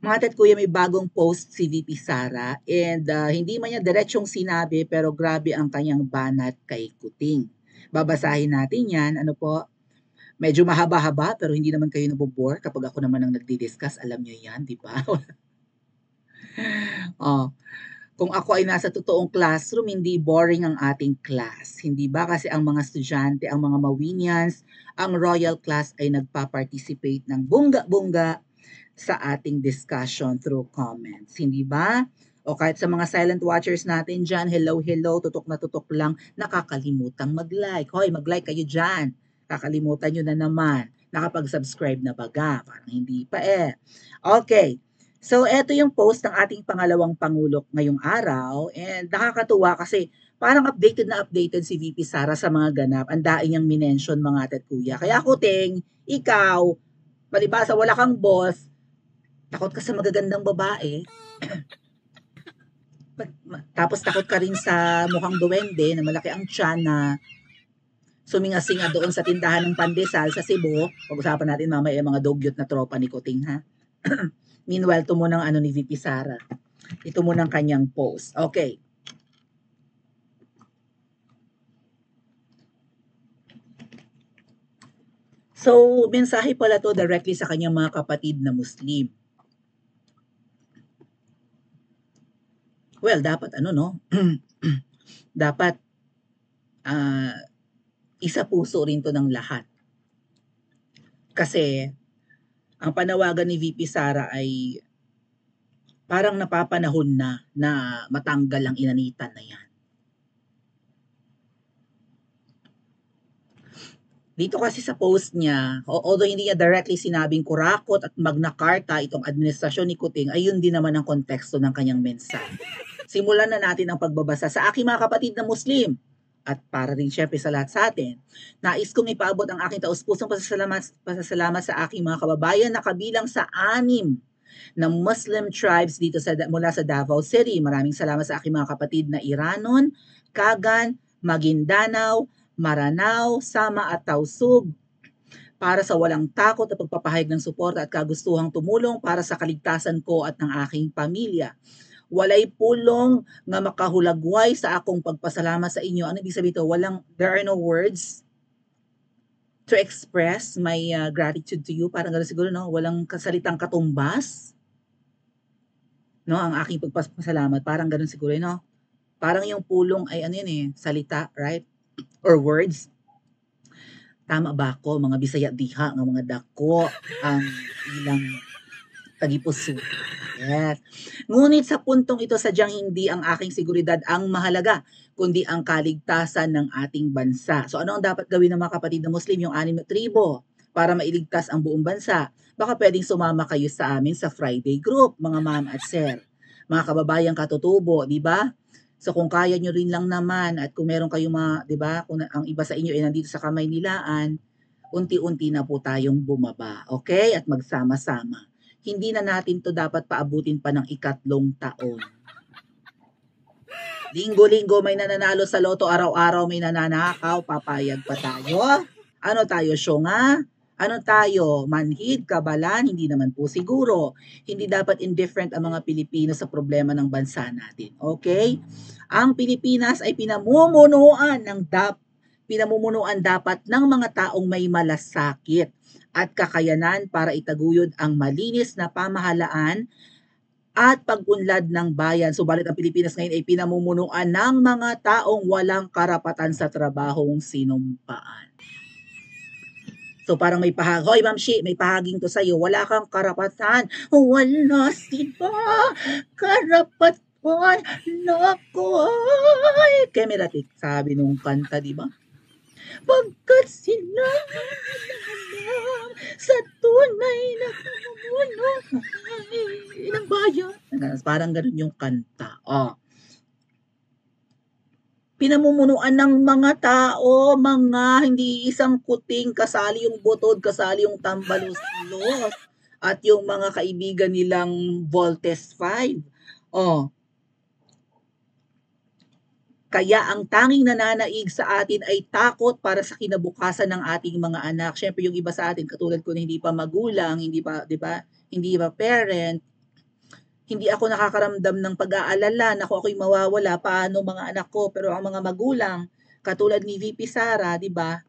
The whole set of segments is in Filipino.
Mga tet kuya, may bagong post si VP Sara and hindi man niya diretsong sinabi pero grabe ang kanyang banat kay Kuting. Babasahin natin yan. Ano po? Medyo mahaba-haba pero hindi naman kayo nabobore kapag ako naman ang nagdi-discuss. Alam niyo yan, di ba? oh, kung ako ay nasa totoong classroom, hindi boring ang ating class. Hindi ba? Kasi ang mga estudyante, ang mga Mawinians, ang Royal Class ay nagpa-participate ng bungga-bungga sa ating discussion through comments. Hindi ba? O kahit sa mga silent watchers natin dyan, hello, hello, tutok na tutok lang, nakakalimutang mag-like. Hoy, mag-like kayo dyan. Kakalimutan nyo na naman. Nakapag-subscribe na baga? Parang hindi pa eh. Okay. So, eto yung post ng ating pangalawang Pangulo ngayong araw. And nakakatuwa kasi parang updated si VP Sara sa mga ganap. Ang daing niyang minention mga tet kuya. Kaya Kuting, ikaw, palibasa wala kang boss, takot ka sa magagandang babae, tapos takot ka rin sa mukhang duwende na malaki ang tiyan na suminga-singa doon sa tindahan ng pandesal sa Cebu. Pag-usapan natin mamaya yung mga dogyot na tropa ni Kuting, ha? Meanwhile, ito munang ano ni VP Sara. Ito munang kanyang post. Okay. So, mensahe pala to directly sa kanyang mga kapatid na Muslim. Well, dapat ano, no? dapat isa puso rin to ng lahat. Kasi ang panawagan ni VP Sara ay parang napapanahon na matanggal ang inanitan na yan. Dito kasi sa post niya, although hindi niya directly sinabing kurakot at Magna Carta itong administrasyon ni Kuting, ay yun din naman ang konteksto ng kanyang mensahe. Simulan na natin ang pagbabasa sa aking mga kapatid na Muslim at para rin syempre sa lahat sa atin. Nais kong ipaabot ang aking taus-pusong pasasalamat sa aking mga kababayan na kabilang sa 6 na Muslim tribes dito mula sa Davao City. Maraming salamat sa aking mga kapatid na Iranon, Kagan, Maguindanao, Maranao, Sama at Tausug para sa walang takot at pagpapahayag ng suporta at kagustuhang tumulong para sa kaligtasan ko at ng aking pamilya. Walay pulong nga makahulagway sa akong pagpasalamat sa inyo. Ano ibig sabihin ito? There are no words to express my gratitude to you. Parang gano'n siguro, no? Walang kasalitang katumbas. No? Ang aking pagpasalamat. Parang gano'n siguro, no? Parang yung pulong ay ano yun eh, salita, right? Or words. Tama ba ako? Mga Bisaya diha, ng mga dako, ang ilang tagipuso. Yes. Ngunit sa puntong ito, sadyang hindi ang aking seguridad ang mahalaga, kundi ang kaligtasan ng ating bansa. So ano ang dapat gawin ng mga kapatid na Muslim, yung 6 na tribo, para mailigtas ang buong bansa? Baka pwedeng sumama kayo sa amin sa Friday group, mga ma'am at sir. Mga kababayang katutubo, di ba? So kung kaya nyo rin lang naman at kung meron kayong mga, di ba, kung ang iba sa inyo ay nandito sa kamay nilaan, unti-unti na po tayong bumaba, okay? At magsama-sama. Hindi na natin to dapat paabutin pa ng 3 taon. Linggo-linggo may nananalo sa loto, araw-araw may nananakaw, papayag pa tayo? Ano tayo, syonga? Ano tayo, manhid, kabalan? Hindi naman po siguro. Hindi dapat indifferent ang mga Pilipino sa problema ng bansa natin. Okay? Ang Pilipinas ay pinamumunuan dapat ng mga taong may malasakit at kakayanan para itaguyod ang malinis na pamahalaan at pag-unlad ng bayan. Subalit ang Pilipinas ngayon ay pinamumunuan ng mga taong walang karapatan sa trabahong sinumpaan. So parang may hoy Ma'am Shi, may pahaging to sa'yo, wala kang karapatan, wala sila karapatan, nako'y kemeratik, sabi nung kanta, di ba? Pagkat sila nahanap sa tunay na pamumunuan ng bayan. Parang ganun yung kanta. Pinamumunuan ng mga tao, mga hindi isang Kuting, kasali yung Butod, kasali yung Tambaluslos, at yung mga kaibigan nilang Voltes 5. Kaya ang tanging nananaig sa atin ay takot para sa kinabukasan ng ating mga anak. Siyempre yung iba sa atin, katulad ko na hindi pa magulang, hindi pa, di ba, hindi pa parent, Hindi ako nakakaramdam ng pag-aalala na kung ako'y mawawala, paano mga anak ko. Pero ang mga magulang, katulad ni VP Sara, 'di ba,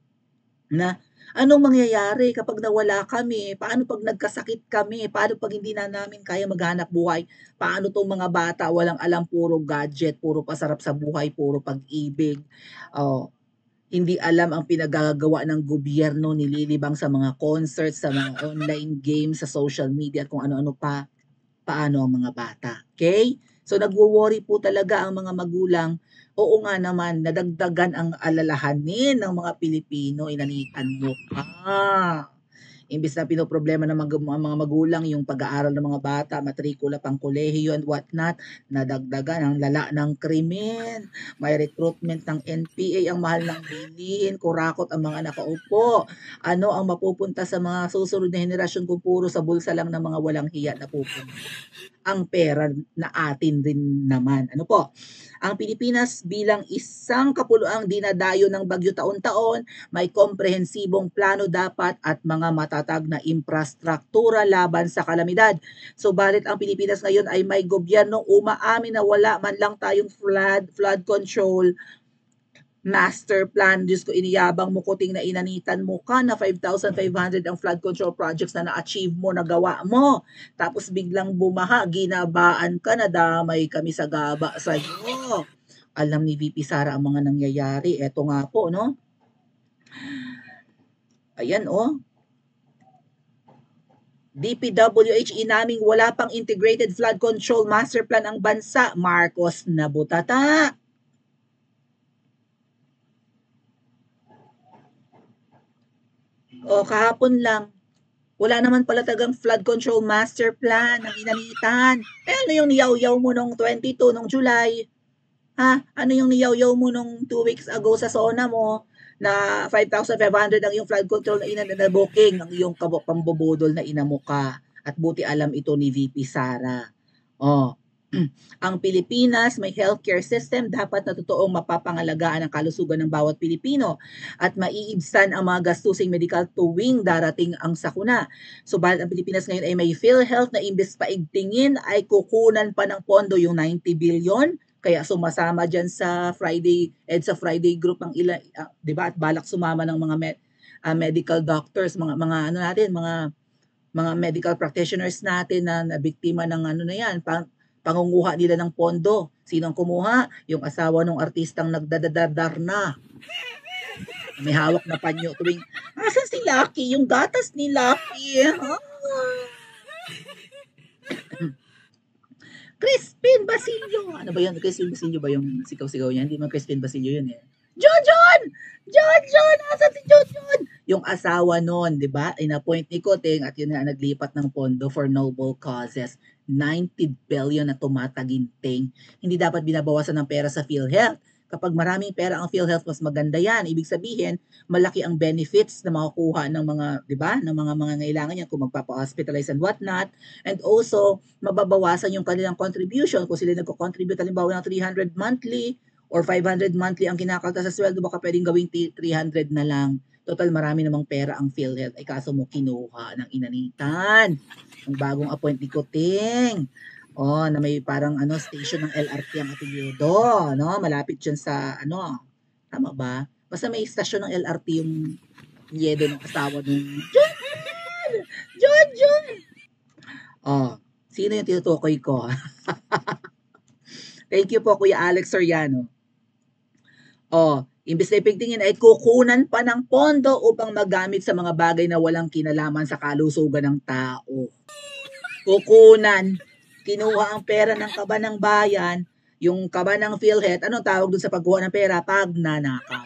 na anong mangyayari kapag nawala kami? Paano 'pag nagkasakit kami? Paano 'pag hindi na namin kaya maghanap buhay? Paano 'tong mga bata walang alam, puro gadget, puro pasarap sa buhay, puro pag-ibig, oh, hindi alam ang pinagagagawa ng gobyerno, nililibang sa mga concerts, sa mga online games, sa social media at kung ano-ano pa. Paano ang mga bata, okay? So nagwo-worry po talaga ang mga magulang. Oo nga naman, nadagdagan ang alalahanin ng mga Pilipino, inanitan mo pa. Imbes na pinoproblema ng mga magulang yung pag-aaral ng mga bata, matrikula, pang kolehiyo and whatnot, nadagdagan ang lala ng krimen. May recruitment ng NPA, ang mahal ng bilihin, kurakot ang mga nakaupo. Ano ang mapupunta sa mga susunod na henerasyon kung puro sa bulsa lang ng mga walang hiya na pupunta? Ang pera na atin rin naman. Ano po? Ang Pilipinas bilang isang kapuluang dinadayo ng bagyo taon-taon, may komprehensibong plano dapat at mga matatag na infrastruktura laban sa kalamidad. Subalit ang Pilipinas ngayon ay may gobyernong umaamin na wala man lang tayong flood control master plan. Diyos ko, iniyabang mo kuting na inanitan mo ka na 5,500 ang flood control projects na na-achieve mo, nagawa mo. Tapos biglang bumaha, ginabaan ka, nadamay kami sa gaba sa iyo. Alam ni VP Sara ang mga nangyayari. Eto nga po, no? Ayan, oh. DPWH inaming wala pang integrated flood control master plan ang bansa. Marcos na butata. O kahapon lang, wala naman pala tagang flood control master plan ng inanitan. Eh ano yung niyaw-yaw mo nung 22 nung July? Ha? Ano yung niyaw-yaw mo nung 2 weeks ago sa SONA mo na 5,500 ang yung flood control na booking ng iyong pambubudol na inamuka. At buti alam ito ni VP Sara. Oh, ang Pilipinas may healthcare system dapat na totoong mapapangalagaan ang kalusugan ng bawat Pilipino at maiibsan ang mga gastusing medikal tuwing darating ang sakuna. Subalit ang Pilipinas ngayon ay may PhilHealth na imbes paigtingin ay kukunan pa ng pondo yung 90 billion. Kaya sumasama diyan sa Friday group ng 'di ba? At balak sumama ng mga medical doctors, mga ano natin, mga medical practitioners natin na biktima ng ano na 'yan, pangunguha nila ng pondo. Sino ang kumuha? Yung asawa ng artistang nagdadadar na. May hawak na panyo tuwing, asan si Lucky? Yung gatas ni Lucky. Crispin Basilio. Ano ba yun? Crispin Basilio ba yung sigaw-sigaw niya? Hindi man Crispin Basilio yun eh. John! John! Asan si John? Yung asawa nun, di ba? In-appoint ni Kuting at yun na naglipat ng pondo for noble causes. 90 billion na tumataginting. Hindi dapat binabawasan ng pera sa PhilHealth. Kapag maraming pera ang PhilHealth, mas maganda yan. Ibig sabihin, malaki ang benefits na makukuha ng mga, di ba? Ng mga ngailangan yan kung magpapa-hospitalize and whatnot. And also, mababawasan yung kanilang contribution. Kung sila nagko-contribute, halimbawa ng 300 monthly or 500 monthly ang kinakalta sa sweldo, baka pwedeng gawing 300 na lang. Total, marami namang pera ang PhilHealth. Ay kaso mo kinuha ng inanitan. Ang bagong appoint ni Kuting. Oh, na may parang station ng LRT ang apelyido, no? Malapit 'yun sa tama ba? Basta may stasyon ng LRT yung apelyido ng asawa nung John! Oh, sino yung tinutukoy ko? Thank you po, Kuya Alex Soriano. Oh, imbes na ipigtingin ay kukunan pa ng pondo upang magamit sa mga bagay na walang kinalaman sa kalusugan ng tao. Kukunan. Kinuha ang pera ng kaba ng bayan, yung kaba ng PhilHealth, anong tawag doon sa pagkuha ng pera? Pagnanakaw.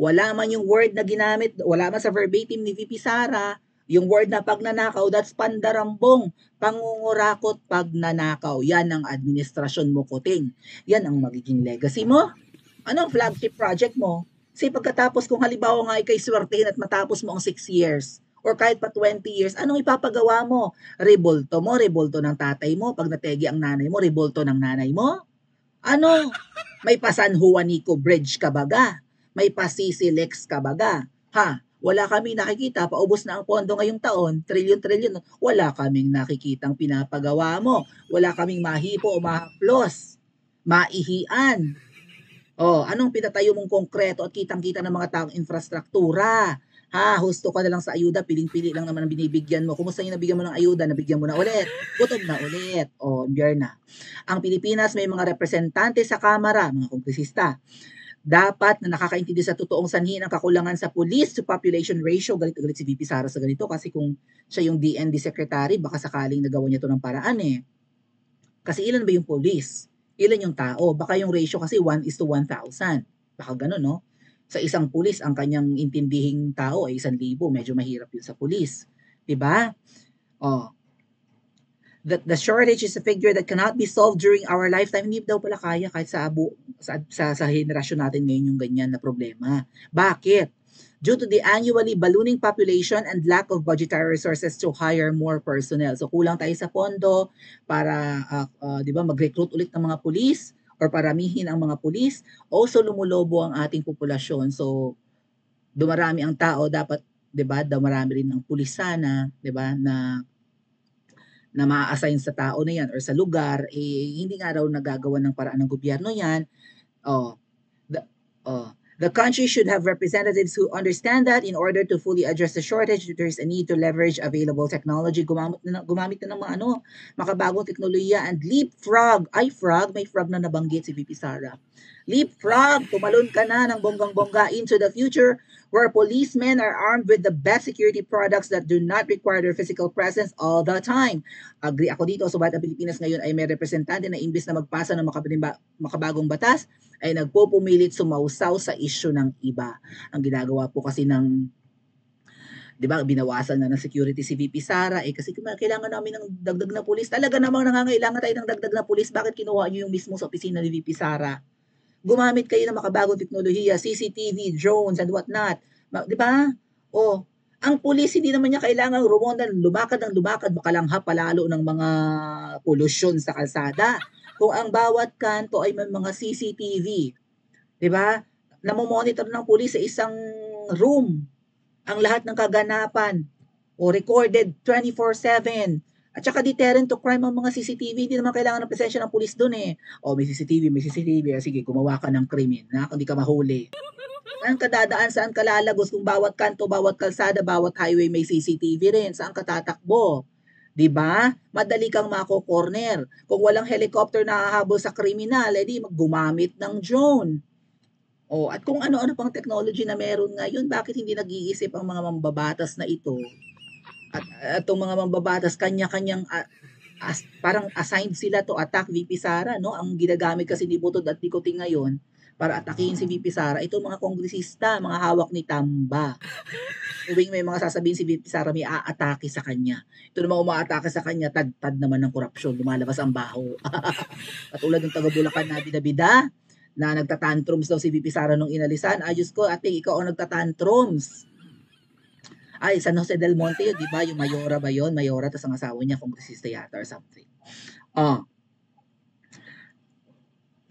Wala man yung word na ginamit, wala man sa verbatim ni VP Sara, yung word na pagnanakaw, that's pandarambong, pangungurakot, pagnanakaw. Yan ang administrasyon mo, Kuting. Yan ang magiging legacy mo. Anong flagship project mo? Kasi pagkatapos kung halimbawa nga ikay swertehin at matapos mo ang 6 years, or kahit pa 20 years, anong ipapagawa mo? Rebolto mo, rebolto ng tatay mo. Pag nategi ang nanay mo, rebolto ng nanay mo. Ano? May pa San Juanico Bridge ka baga? May pa Sisilex ka baga? Ha? Wala kaming nakikita, paubos na ang pondo ngayong taon, trilyon-trilyon, wala kaming nakikitang pinapagawa mo. Wala kaming mahipo o mahaplos, maihian. Anong pinatayo mong konkreto at kitang-kita ng mga taong infrastruktura? Husto ka na lang sa ayuda, piling-pili lang naman ang binibigyan mo. Kumusta yung nabigyan mo ng ayuda, nabigyan mo na ulit, gutom na ulit. Impyerna. Ang Pilipinas may mga representante sa Kamara, mga kongresista, dapat na nakakaintindi sa totoong sanhi ng kakulangan sa police to population ratio. Galit si VP Sara sa ganito kasi kung siya yung DND secretary, baka sakaling nagawa niya to ng paraan eh. Kasi ilan ba yung police? Ilan yung tao? Baka yung ratio kasi 1:1,000. Baka ganun, no? Sa isang pulis, ang kanyang intindihing tao ay 1,000. Medyo mahirap yun sa pulis. Diba? Oh. The shortage is a figure that cannot be solved during our lifetime. Hindi daw pala kaya kahit sa henerasyon natin ngayon yung ganyan na problema. Bakit? Due to the annually ballooning population and lack of budgetary resources to hire more personnel. So kulang tayo sa pondo para 'di ba mag-recruit ulit ng mga pulis or paramihin ang mga pulis. Also lumulobo ang ating populasyon. So dumarami ang tao, dapat 'di ba, dumarami rin ang pulis sana, 'di ba, na maa-assign sa tao na 'yan or sa lugar, hindi nga raw nagagawa ng paraan ng gobyerno 'yan. Oh, the oh, the country should have representatives who understand that in order to fully address the shortage, there is a need to leverage available technology. Gumamit na ng mga makabagong teknolohiya and leapfrog. May frog na nabanggit si VP Sara. Leapfrog, tumalon ka na ng bonggang-bongga into the future where policemen are armed with the best security products that do not require their physical presence all the time. Agree ako dito, subalit ang Pilipinas ngayon ay may representante na imbis na magpasa ng makabagong batas, ay nagpupumilit sumausaw sa issue ng iba. Ang ginagawa po kasi ng, 'di ba, binawasan na ng security si VP Sara kasi kailangan namin ng dagdag na pulis. Talaga namang nangangailangan tayo ng dagdag na pulis. Bakit kinuha niyo yung mismo sa opisina ni VP Sara? Gumamit kayo ng makabagong teknolohiya, CCTV, drones, and whatnot. 'Di ba? Ang pulis hindi naman niya kailangang rumonda, lumakad ng lumakad, makalanghap palalo ng mga polusyon sa kalsada. Kung ang bawat kanto ay may mga CCTV, 'di ba? Namo-monitor ng pulis sa isang room ang lahat ng kaganapan recorded 24/7. At saka deterrent to crime ang mga CCTV. Hindi naman kailangan ng presensya ng pulis doon eh. May CCTV. Sige, gumawa ka ng krimen. Hindi ka mahuli. Saan ka dadaan? Saan ka lalagos? Kung bawat kanto, bawat kalsada, bawat highway may CCTV rin. Saan ka tatakbo? 'Di ba? Madali kang mako-corner. Kung walang helicopter na hahabol sa kriminal, edi gumamit ng drone. At kung ano-ano pang technology na meron ngayon, bakit hindi nag-iisip ang mga mambabatas na ito? At itong mga mambabatas, kanya-kanyang parang assigned sila to attack VP Sara, no? Ang ginagamit kasi ni Butod at ni Kuting ngayon para atakihin si VP Sara, itong mga kongresista, mga hawak ni Tamba. Tuwing may mga sasabihin si VP Sara, may aatake sa kanya. Ito naman umaatake sa kanya, tad-tad naman ng korupsyon, lumalabas ang baho. Katulad ng taga Bulacan na bida-bida, na nagtatantrums daw si VP Sara nung inalisan. Ayos ko, ate, ikaw ang nagtatantrums. San Jose del Monte yun, di ba? Yung Mayora ba yun? Mayora, tas ang asawa niya, kongresista yata or something.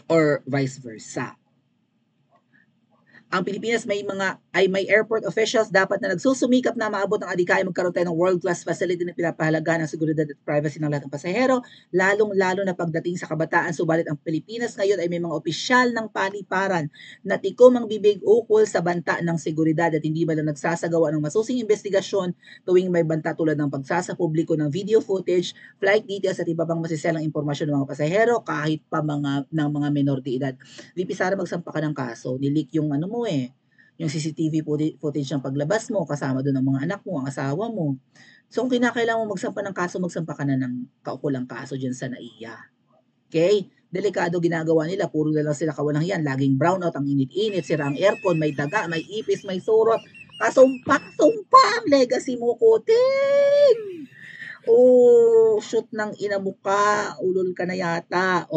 Or vice versa. Ang Pilipinas may airport officials dapat na nagsusumikap na maabot ng adhikaya magkaroon tayo ng world-class facility na pinapahalagaan ng seguridad at privacy ng lahat ng pasahero, lalong-lalo na pagdating sa kabataan. Subalit ang Pilipinas ngayon ay may mga opisyal ng paliparan na tikom ang bibig ukol sa banta ng seguridad at hindi ba lang nagsasagawa ng masusing investigasyon tuwing may banta tulad ng pagsasapubliko ng video footage, flight details at iba pang masiselang impormasyon ng mga pasahero kahit pa ng mga menor de edad. VP Sara, magsampa ka ng kaso. Nilik yung yung CCTV footage ng paglabas mo, kasama doon ang mga anak mo, ang asawa mo. So kung kinakailangan mo magsampa ng kaso, magsampa ka na ng kaukulang kaso dyan sa NAIA. Okay? Delikado ginagawa nila, puro na lang sila kawalang yan, laging brownout, ang init-init, sira ang aircon, may daga, may ipis, may surot. Kasumpa ang legacy mo, Kuting! Shoot ng inamuka, ulol ka na yata.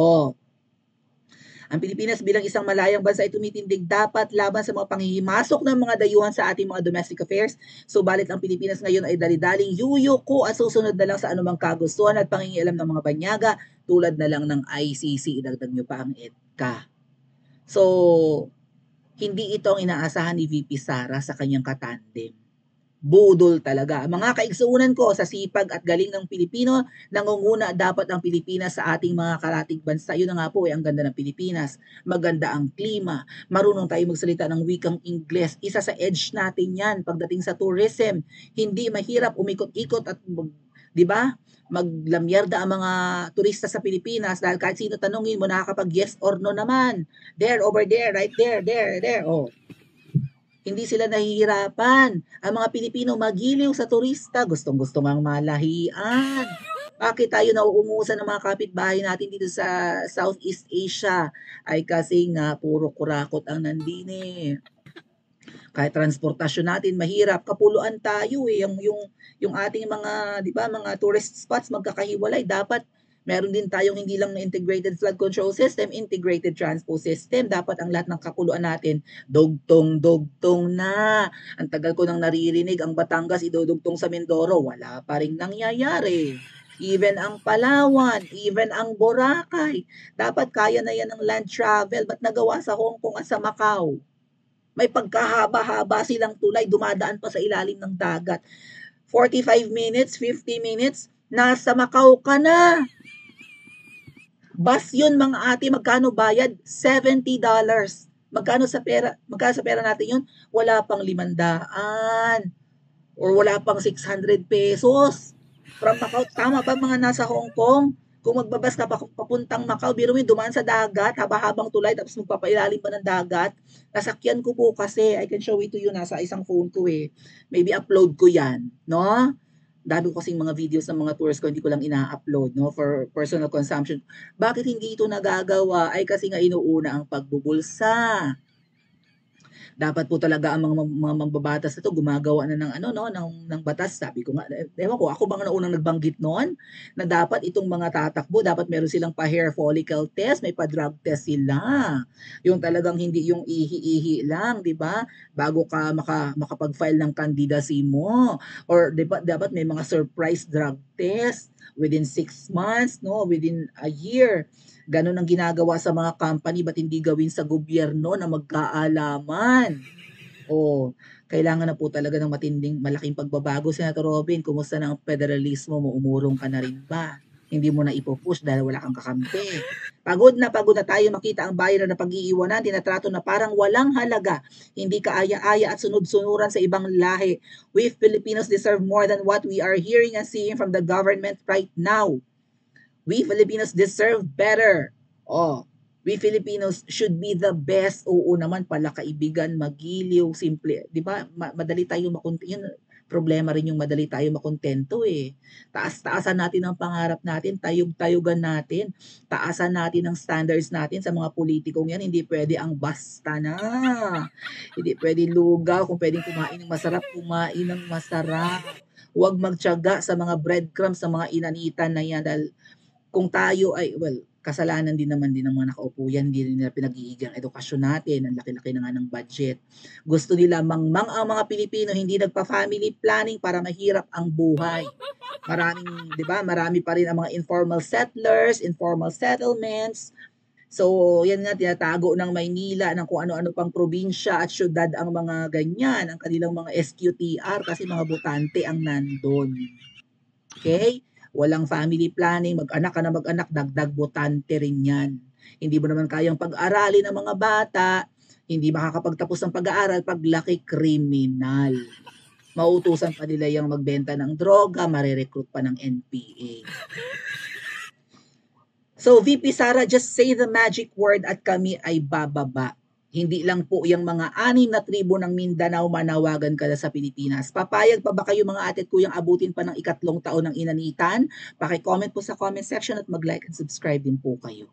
Ang Pilipinas bilang isang malayang bansa ay tumitindig dapat laban sa mga panghihimasok ng mga dayuhan sa ating mga domestic affairs. Subalit ang Pilipinas ngayon ay dali-daling yuyuko at susunod na lang sa anumang kagustuhan at pangingialam ng mga banyaga tulad na lang ng ICC. Idagdag nyo pa ang EDCA. So, hindi ito ang inaasahan ni VP Sara sa kanyang katandem. Budol talaga. Mga kaigsuunan ko, sa sipag at galing ng Pilipino, nangunguna dapat ang Pilipinas sa ating mga karatig bansa. Yun na nga po, ang ganda ng Pilipinas. Maganda ang klima. Marunong tayo magsalita ng wikang Ingles. Isa sa edge natin yan pagdating sa tourism. Hindi mahirap umikot-ikot at 'di ba? Maglamyerda ang mga turista sa Pilipinas dahil kahit sino tanungin mo nakakapag yes or no naman. There, over there, right there, there. Oh, hindi sila nahihirapan. Ang mga Pilipino magiliw sa turista, gustong-gusto ngang malahian. Bakit tayo nauungusan ng mga kapitbahay natin dito sa Southeast Asia? Ay kasi nga puro kurakot ang nandini. Kahit transportasyon natin mahirap, kapuluan tayo eh. Yung ating mga, 'di ba, mga tourist spots magkakahiwalay. Dapat meron din tayong hindi lang integrated flood control system, integrated transport system. Dapat ang lahat ng kapuluan natin dugtong-dugtong na. Ang tagal ko nang naririnig ang Batangas idudugtong sa Mindoro, wala pa ring nangyayari. Even ang Palawan, even ang Boracay. Dapat kaya na yan ng land travel. Ba't nagawa sa Hong Kong at sa Macau? May pagkahaba-haba silang tulay, dumadaan pa sa ilalim ng dagat. 45 minutes, 50 minutes, nasa Macau ka na. Bus yun mga ate, magkano bayad? $70. Magkano sa pera natin yun? Wala pang 500 or wala pang 600 pesos. From Macau, tama ba mga nasa Hong Kong? Kung magbabas ka papuntang Macau, biro mo dumaan sa dagat, haba-habang tulay, tapos magpapailalim pa ng dagat. Nasakyan ko po kasi, I can show it to you, nasa isang phone ko eh. Maybe upload ko yan, no? Dami ko kasing mga videos ng mga tours ko, hindi ko lang ina-upload, no? For personal consumption. Bakit hindi ito nagagawa? Ay kasi nga inuuna ang pagbubulsa. Dapat po talaga ang mga mambabatas na to gumagawa na ng ano no ng batas. Sabi ko nga, ewan ko, ako bang naunang nagbanggit noon na dapat itong mga tatakbo dapat meron silang pa hair follicle test, may pa drug test sila. Yung talagang hindi yung ihi-ihi lang, 'di ba? Bago ka makapag-file ng candidacy mo, or 'di ba dapat may mga surprise drug test within 6 months, no, within a year. Ganun ang ginagawa sa mga company, ba't hindi gawin sa gobyerno na magkaalaman? O, kailangan na po talaga ng matinding malaking pagbabago. Senator Robin, kumusta na ang federalismo mo? Umurong ka na rin ba? Hindi mo na ipo-push dahil wala kang kakampi. Pagod na tayo makita ang bayan na pag-iiwanan, tinatrato na parang walang halaga. Hindi kaaya-aya at sunod-sunuran sa ibang lahi. We Filipinos deserve more than what we are hearing and seeing from the government right now. We Filipinos deserve better. Oh, we Filipinos should be the best. Oo naman pala kaibigan, magiliw, simple. 'Di ba? Madali tayo yun, problema rin yung madali tayo makontento eh. Taas-taasan natin ang pangarap natin, tayog-tayogan natin, taasan natin ang standards natin sa mga politikong yan. Hindi pwede ang basta na. Hindi pwede lugaw. Kung pwedeng kumain ng masarap, kumain ng masarap. Huwag magtiyaga sa mga breadcrumbs, sa mga inanitan na yan dahil kung tayo ay, well, kasalanan din ng mga nakaupo yan, hindi rin nila pinag-iigang edukasyon natin, ang laki-laki na nga ng budget. Gusto nila mangmang ang mga Pilipino, hindi nagpa-family planning para mahirap ang buhay. Maraming, 'di ba? Marami pa rin ang mga informal settlers, informal settlements. So, yan nga tinatago ng Maynila ng kung ano-ano pang probinsya at syudad ang mga ganyan, ang kanilang mga SQTR kasi mga botante ang nandun. Okay? Walang family planning, mag-anak ka na mag-anak, dagdag botante rin yan. Hindi mo naman kayang pag-aralin ng mga bata, hindi makakapagtapos ng pag-aaral, paglaki kriminal. Mautusan pa nila yung magbenta ng droga, marirecruit pa ng NPA. So, VP Sara, just say the magic word at kami ay bababa. Hindi lang po yung mga 6 na tribo ng Mindanao manawagan ka na sa Pilipinas. Papayag pa ba kayo mga ate at kuyang abutin pa ng 3 taon ng inanitan? Paki-comment po sa comment section at mag-like and subscribe din po kayo.